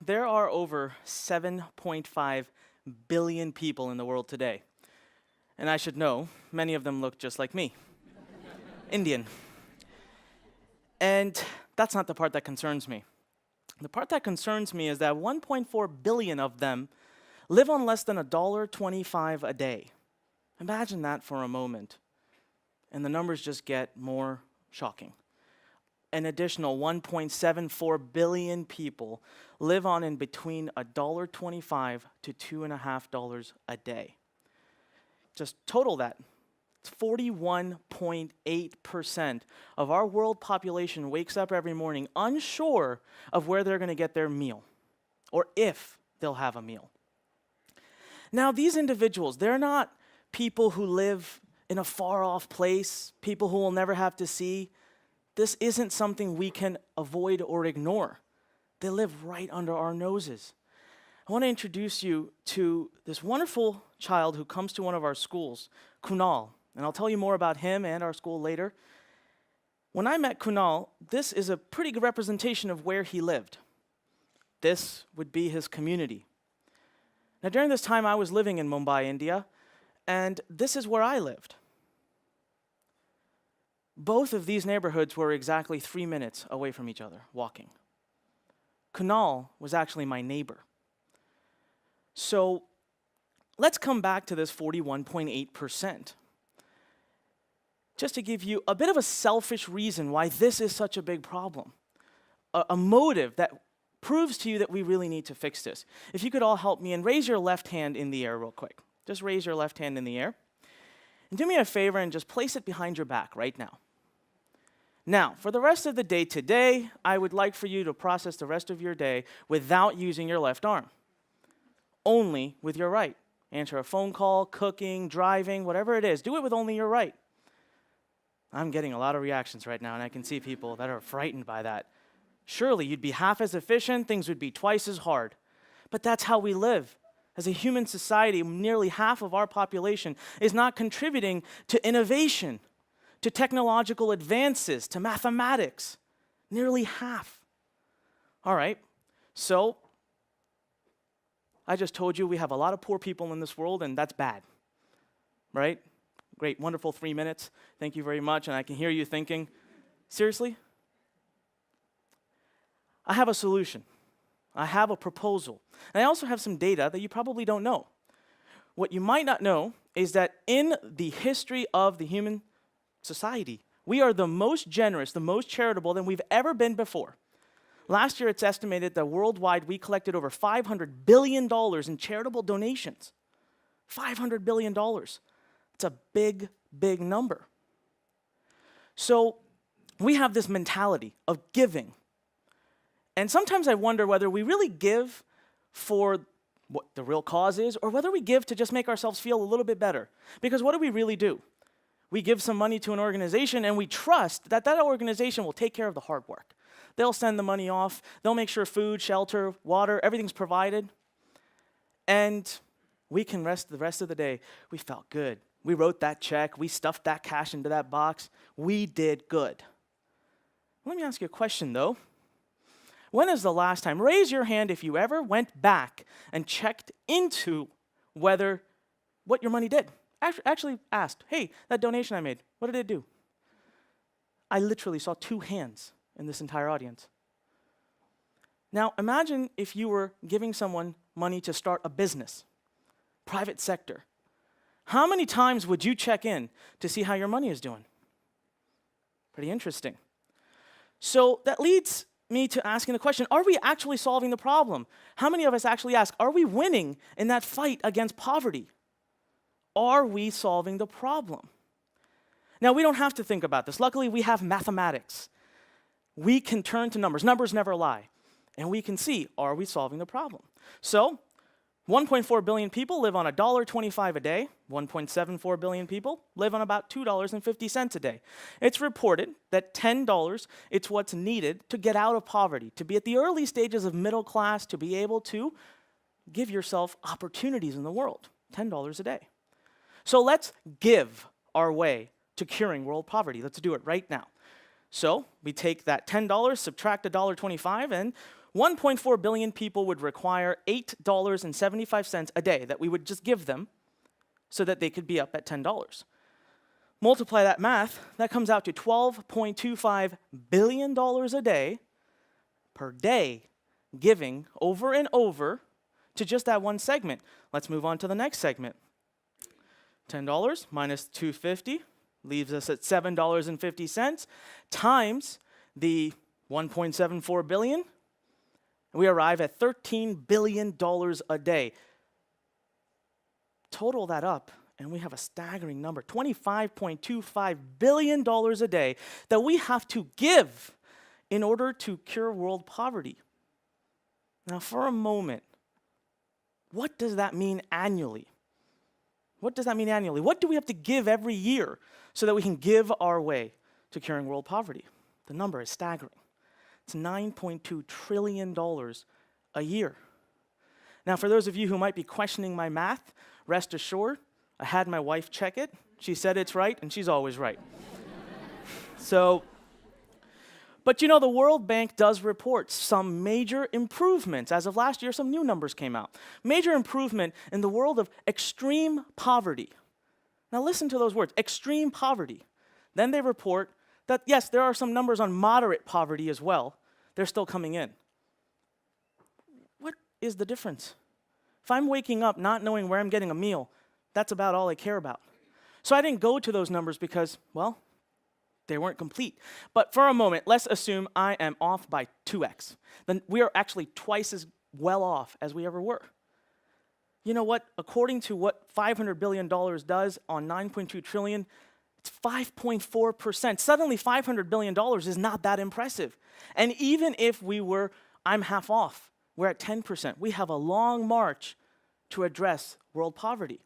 there are over 7.5 billion people in the world today. And I should know, many of them look just like me. Indian. And that's not the part that concerns me. The part that concerns me is that 1.4 billion of them live on less than $1.25 a day. Imagine that for a moment. And the numbers just get more shocking. An additional 1.74 billion people live on in between $1.25 to $2.50 a day. Just total that. 41.8% of our world population wakes up every morning unsure of where they're going to get their meal or if they'll have a meal. Now, these individuals, they're not people who live in a far-off place, people who we'll never have to see. This isn't something we can avoid or ignore. They live right under our noses. I want to introduce you to this wonderful child who comes to one of our schools, Kunal. And I'll tell you more about him and our school later. When I met Kunal, this is a pretty good representation of where he lived. This would be his community. Now, during this time, I was living in Mumbai, India, and this is where I lived. Both of these neighborhoods were exactly 3 minutes away from each other, walking. Kunal was actually my neighbor. So let's come back to this 41.8%. Just to give you a bit of a selfish reason why this is such a big problem. A motive that proves to you that we really need to fix this. If you could all help me and raise your left hand in the air real quick. Just raise your left hand in the air. And do me a favor and just place it behind your back right now. Now, for the rest of the day today, I would like for you to process the rest of your day without using your left arm. Only with your right. Answer a phone call, cooking, driving, whatever it is. Do it with only your right. I'm getting a lot of reactions right now, and I can see people that are frightened by that. Surely you'd be half as efficient, things would be twice as hard. But that's how we live. As a human society, nearly half of our population is not contributing to innovation, to technological advances, to mathematics. Nearly half. All right, so I just told you we have a lot of poor people in this world, and that's bad, right? Great, wonderful 3 minutes. Thank you very much. And I can hear you thinking, seriously? I have a solution. I have a proposal. And I also have some data that you probably don't know. What you might not know is that in the history of the human society, we are the most generous, the most charitable than we've ever been before. Last year, it's estimated that worldwide we collected over $500 billion in charitable donations. $500 billion. It's a big, big number. So we have this mentality of giving. And sometimes I wonder whether we really give for what the real cause is, or whether we give to just make ourselves feel a little bit better. Because what do we really do? We give some money to an organization, and we trust that that organization will take care of the hard work. They'll send the money off. They'll make sure food, shelter, water, everything's provided. And we can rest the rest of the day. We felt good. We wrote that check. We stuffed that cash into that box. We did good. Let me ask you a question, though. When is the last time? Raise your hand if you ever went back and checked into whether what your money did. Actually asked, hey, that donation I made, what did it do? I literally saw 2 hands in this entire audience. Now, imagine if you were giving someone money to start a business, private sector. How many times would you check in to see how your money is doing? Pretty interesting. So that leads me to asking the question, are we actually solving the problem? How many of us actually ask, are we winning in that fight against poverty? Are we solving the problem? Now, we don't have to think about this. Luckily, we have mathematics. We can turn to numbers. Numbers never lie. And we can see, are we solving the problem? So, 1.4 billion people live on $1.25 a day. 1.74 billion people live on about $2.50 a day. It's reported that $10, it's what's needed to get out of poverty, to be at the early stages of middle class, to be able to give yourself opportunities in the world. $10 a day. So let's give our way to curing world poverty. Let's do it right now. So we take that $10, subtract $1.25, and 1.4 billion people would require $8.75 a day that we would just give them so that they could be up at $10. Multiply that math, that comes out to $12.25 billion a day per day giving over and over to just that one segment. Let's move on to the next segment. $10 minus $2.50 leaves us at $7.50 times the 1.74 billion. We arrive at $13 billion a day. Total that up, and we have a staggering number, $25.25 billion a day that we have to give in order to cure world poverty. Now, for a moment, what does that mean annually? What does that mean annually? What do we have to give every year so that we can give our way to curing world poverty? The number is staggering. It's $9.2 trillion a year. Now, for those of you who might be questioning my math, rest assured, I had my wife check it. She said it's right, and she's always right. But you know, the World Bank does report some major improvements. As of last year, some new numbers came out. Major improvement in the world of extreme poverty. Now listen to those words, extreme poverty. Then they report that, yes, there are some numbers on moderate poverty as well. They're still coming in. What is the difference? If I'm waking up not knowing where I'm getting a meal, that's about all I care about. So I didn't go to those numbers because, well, they weren't complete. But for a moment, let's assume I am off by 2x. Then we are actually twice as well off as we ever were. You know what? According to what $500 billion does on $9.2 trillion, it's 5.4%. Suddenly, $500 billion is not that impressive. And even if I'm half off, we're at 10%. We have a long march to address world poverty.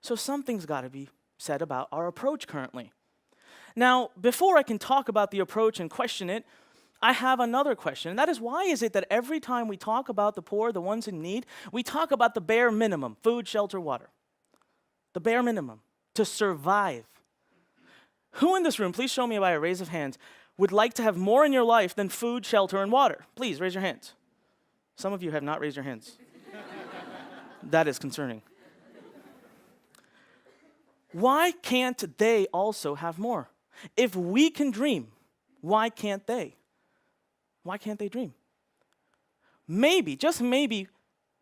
So something's got to be said about our approach currently. Now, before I can talk about the approach and question it, I have another question, and that is, why is it that every time we talk about the poor, the ones in need, we talk about the bare minimum, food, shelter, water? The bare minimum to survive. Who in this room, please show me by a raise of hands, would like to have more in your life than food, shelter, and water? Please raise your hands. Some of you have not raised your hands. That is concerning. Why can't they also have more? If we can dream, why can't they? Why can't they dream? Maybe, just maybe,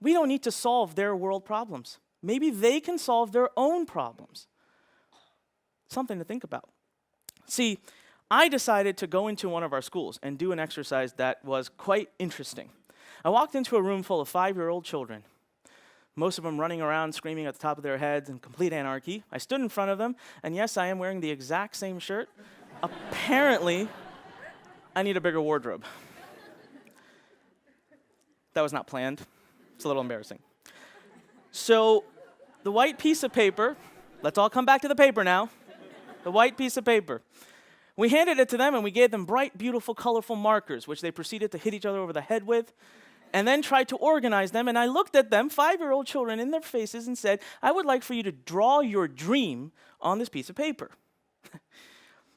we don't need to solve their world problems. Maybe they can solve their own problems. Something to think about. See, I decided to go into one of our schools and do an exercise that was quite interesting. I walked into a room full of 5-year-old children, most of them running around screaming at the top of their heads in complete anarchy. I stood in front of them, and yes, I am wearing the exact same shirt. Apparently, I need a bigger wardrobe. That was not planned. It's a little embarrassing. So, the white piece of paper, let's all come back to the paper now. The white piece of paper. We handed it to them, and we gave them bright, beautiful, colorful markers, which they proceeded to hit each other over the head with, and then tried to organize them. And I looked at them, 5-year-old children, in their faces and said, I would like for you to draw your dream on this piece of paper.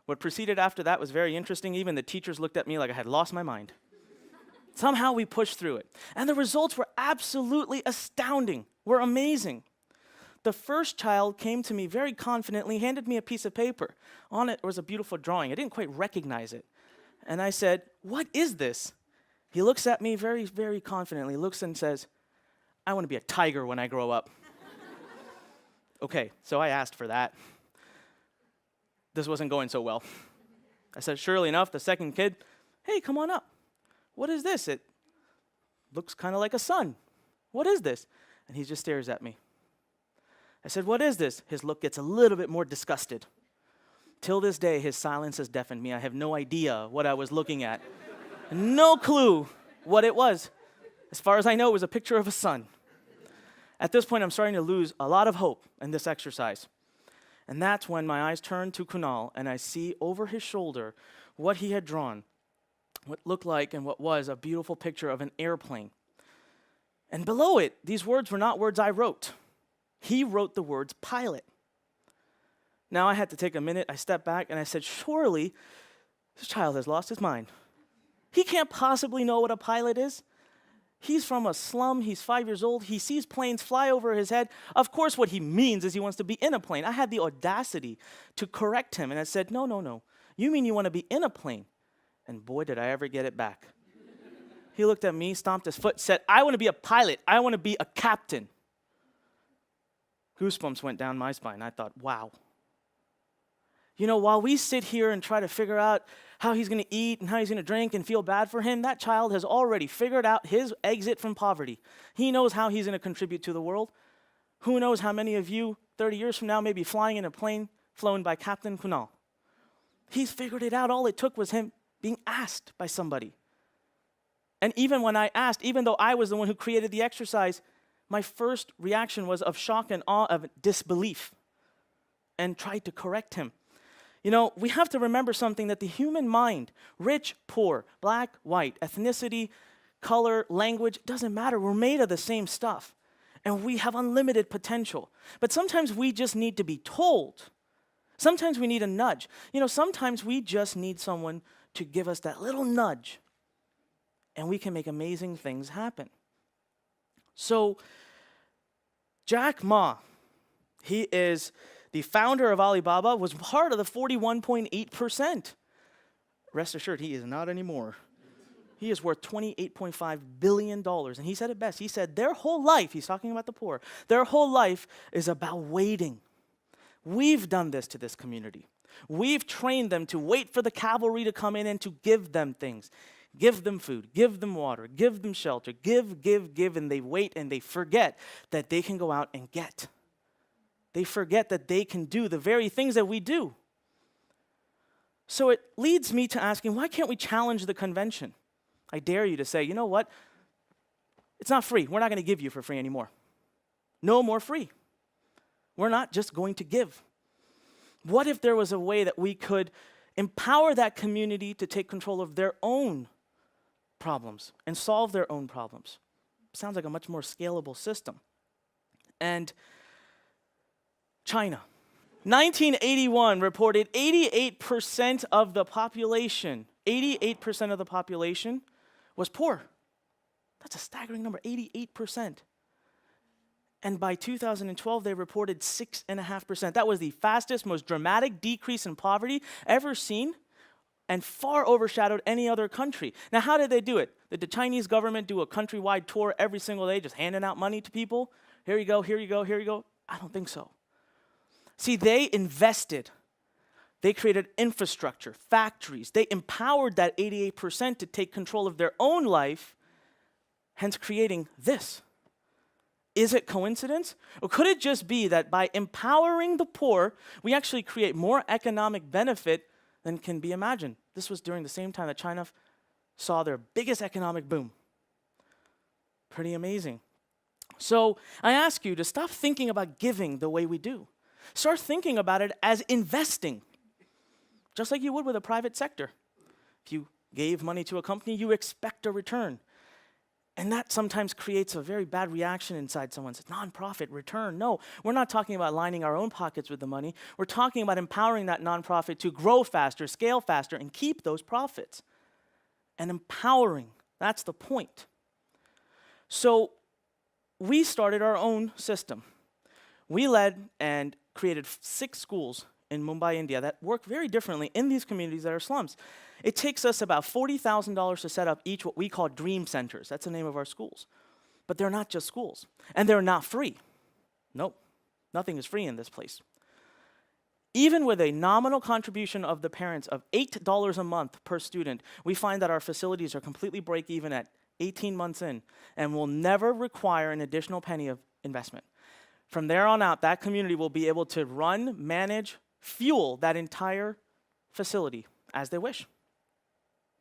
What proceeded after that was very interesting. Even the teachers looked at me like I had lost my mind. Somehow we pushed through it. And the results were absolutely astounding, were amazing. The first child came to me very confidently, handed me a piece of paper. On it was a beautiful drawing. I didn't quite recognize it. And I said, what is this? He looks at me very, very confidently, looks and says, I want to be a tiger when I grow up. Okay, so I asked for that. This wasn't going so well. I said, surely enough, the second kid, hey, come on up. What is this? It looks kind of like a sun. What is this? And he just stares at me. I said, what is this? His look gets a little bit more disgusted. Till this day, his silence has deafened me. I have no idea what I was looking at. No clue what it was. As far as I know, it was a picture of a sun. At this point, I'm starting to lose a lot of hope in this exercise. And that's when my eyes turn to Kunal, and I see over his shoulder what he had drawn, what looked like and what was a beautiful picture of an airplane. And below it, these words were not words I wrote. He wrote the words pilot. Now I had to take a minute. I stepped back, and I said, surely this child has lost his mind. He can't possibly know what a pilot is. He's from a slum, he's 5 years old, he sees planes fly over his head. Of course, what he means is he wants to be in a plane. I had the audacity to correct him, and I said, no, no, no. You mean you want to be in a plane? And boy, did I ever get it back. He looked at me, stomped his foot, said, I want to be a pilot. I want to be a captain. Goosebumps went down my spine. I thought, wow. You know, while we sit here and try to figure out how he's going to eat and how he's going to drink and feel bad for him, that child has already figured out his exit from poverty. He knows how he's going to contribute to the world. Who knows how many of you 30 years from now may be flying in a plane flown by Captain Kunal. He's figured it out. All it took was him being asked by somebody. And even when I asked, even though I was the one who created the exercise, my first reaction was of shock and awe, of disbelief, and tried to correct him. You know, we have to remember something, that the human mind, rich, poor, black, white, ethnicity, color, language, doesn't matter. We're made of the same stuff. And we have unlimited potential. But sometimes we just need to be told. Sometimes we need a nudge. You know, sometimes we just need someone to give us that little nudge, and we can make amazing things happen. So, Jack Ma, he is the founder of Alibaba, was part of the 41.8%. Rest assured, he is not anymore. He is worth $28.5 billion. And he said it best. He said their whole life, he's talking about the poor, their whole life is about waiting. We've done this to this community. We've trained them to wait for the cavalry to come in and to give them things. Give them food, give them water, give them shelter, give, and they wait and they forget that they can go out and get. They forget that they can do the very things that we do. So it leads me to asking, why can't we challenge the convention? I dare you to say, you know what? It's not free. We're not going to give you for free anymore. No more free. We're not just going to give. What if there was a way that we could empower that community to take control of their own problems and solve their own problems? Sounds like a much more scalable system. And China, 1981 reported 88% of the population, 88% of the population was poor. That's a staggering number, 88%. And by 2012, they reported 6.5%. That was the fastest, most dramatic decrease in poverty ever seen, and far overshadowed any other country. Now, how did they do it? Did the Chinese government do a countrywide tour every single day, just handing out money to people? Here you go, here you go, here you go. I don't think so. See, they invested. They created infrastructure, factories. They empowered that 88% to take control of their own life, hence creating this. Is it coincidence? Or could it just be that by empowering the poor, we actually create more economic benefit than can be imagined? This was during the same time that China saw their biggest economic boom. Pretty amazing. So I ask you to stop thinking about giving the way we do. Start thinking about it as investing, just like you would with a private sector. If you gave money to a company, you expect a return. And that sometimes creates a very bad reaction inside someone's nonprofit return. No, we're not talking about lining our own pockets with the money. We're talking about empowering that nonprofit to grow faster, scale faster, and keep those profits. And empowering, that's the point. So we started our own system. We led and created 6 schools in Mumbai, India that work very differently in these communities that are slums. It takes us about $40,000 to set up each what we call dream centers. That's the name of our schools. But they're not just schools. And they're not free. Nope. Nothing is free in this place. Even with a nominal contribution of the parents of $8 a month per student, we find that our facilities are completely break even at 18 months in and will never require an additional penny of investment. From there on out, that community will be able to run, manage, fuel that entire facility as they wish.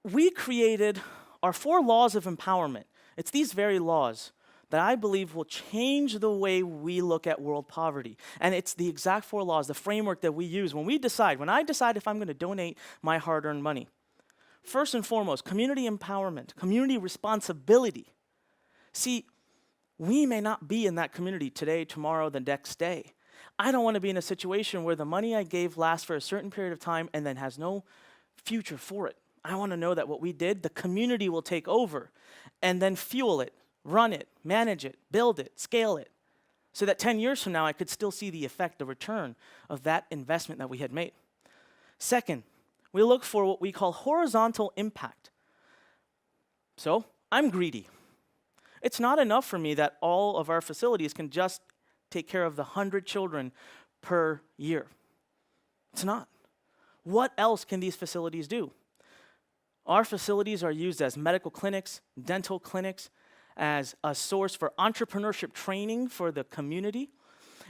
We created our 4 laws of empowerment. It's these very laws that I believe will change the way we look at world poverty. And it's the exact 4 laws, the framework that we use when I decide if I'm going to donate my hard-earned money. First and foremost, community empowerment, community responsibility. See, we may not be in that community today, tomorrow, the next day. I don't want to be in a situation where the money I gave lasts for a certain period of time and then has no future for it. I want to know that what we did, the community will take over and then fuel it, run it, manage it, build it, scale it, so that 10 years from now, I could still see the effect, the return of that investment that we had made. Second, we look for what we call horizontal impact. So I'm greedy. It's not enough for me that all of our facilities can just take care of the 100 children per year. It's not. What else can these facilities do? Our facilities are used as medical clinics, dental clinics, as a source for entrepreneurship training for the community.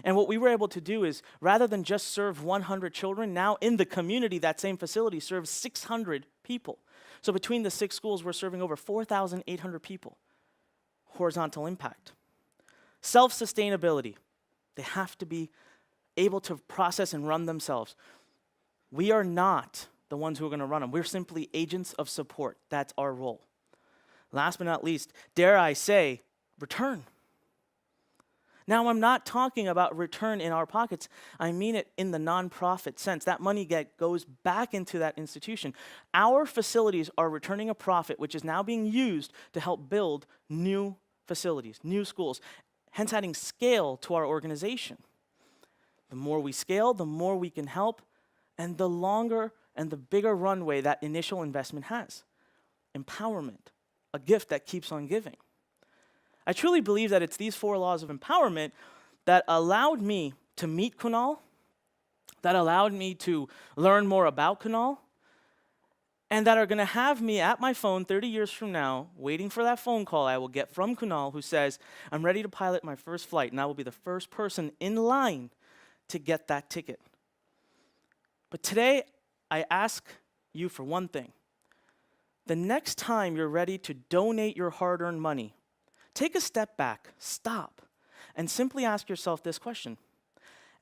And what we were able to do is, rather than just serve 100 children, now in the community, that same facility serves 600 people. So between the 6 schools, we're serving over 4,800 people. Horizontal impact. Self-sustainability. They have to be able to process and run themselves. We are not the ones who are going to run them. We're simply agents of support. That's our role. Last but not least, dare I say, return. Now, I'm not talking about return in our pockets. I mean it in the nonprofit sense. That money goes back into that institution. Our facilities are returning a profit, which is now being used to help build new facilities, new schools, hence adding scale to our organization. The more we scale, the more we can help, and the longer and the bigger runway that initial investment has. Empowerment, a gift that keeps on giving. I truly believe that it's these 4 laws of empowerment that allowed me to meet Kunal, that allowed me to learn more about Kunal, and that are going to have me at my phone 30 years from now, waiting for that phone call I will get from Kunal who says, I'm ready to pilot my first flight, and I will be the first person in line to get that ticket. But today, I ask you for one thing. The next time you're ready to donate your hard-earned money, take a step back, stop, and simply ask yourself this question.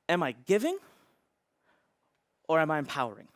Am I giving or am I empowering?